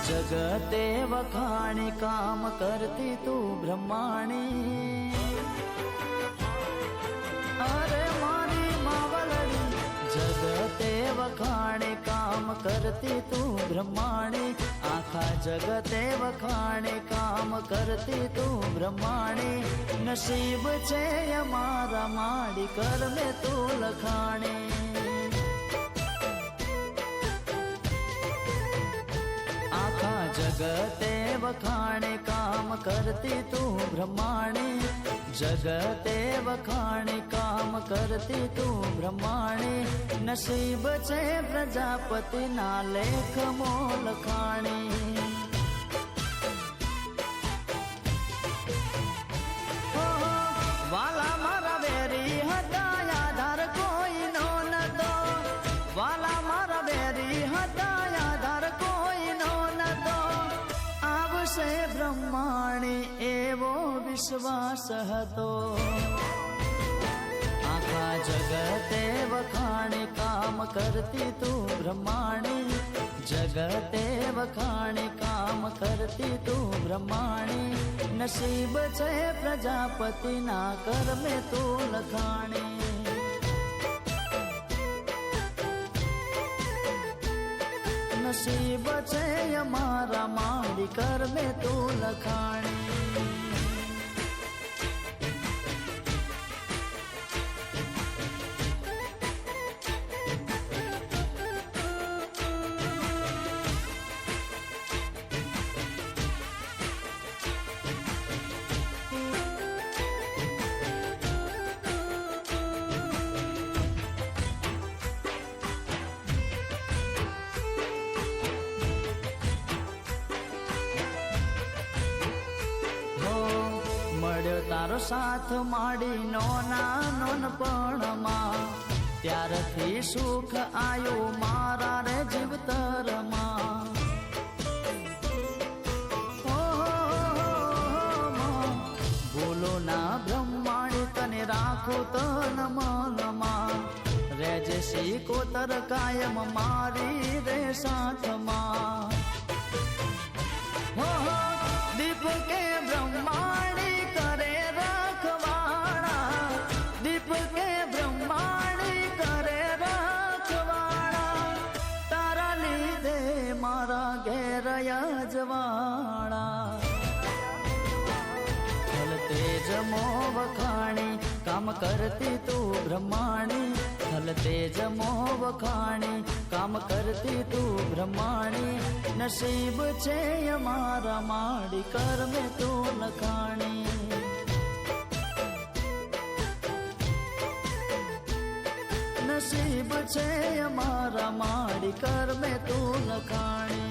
जगते वखाणी काम करती तू ब्रह्माणी। अरे मारी मावलड़ी जगते वखाणी काम करती तू ब्रह्माणी। आखा जगते वखाणी काम करती तू ब्रह्माणी। नसीब छे अमारा माड़ी कर में तू लखाणी। आखा जगते वखाणे काम करती तू ब्रह्माणी। जगते वखाणे काम करती तू ब्रह्माणी। नसीब छे प्रजापति ना लेख मोल खाणी। वाला मारा वेरी हता आधार कोई नो न तो। वाला मारा वेरी हता आधार कोई नो न तो। आवशे ब्रह्माणी एवो विश्वास हतो। आखा जगते वखाणी काम करती तू ब्रह्माणी। जगते वखाणी काम करती तू ब्रह्माणी। नसीब छे प्रजापति ना कर में तू लखाणी। नसीब छे अमारा माड़ी कर में तू लखाणी। મળ્યો તારો સાથ માડી નોનપણમાં। ત્યારથી સુખ આયો મારા રે જીવતરમાં। બોલો ના બ્રહ્માણી તને રાખો તન મનમાં। રેજે શીકોતર કાયમ મારી રે સાથમાં। दीप के ब्रह्माणी करे रखवाड़ा। दीप के ब्रह्माणी करे रखवाड़ा। तारा लीधे मारा घेर यजवाड़ा। थल तेज मो वखाणी काम करती तू ब्रह्माणी। थल तेज मो वखाणी काम करती तू ब्रह्माणी। नसीब छे अमारा माड़ी कर में तू लखाणी। नसीब छे अमारा माड़ी कर में तू लखाणी।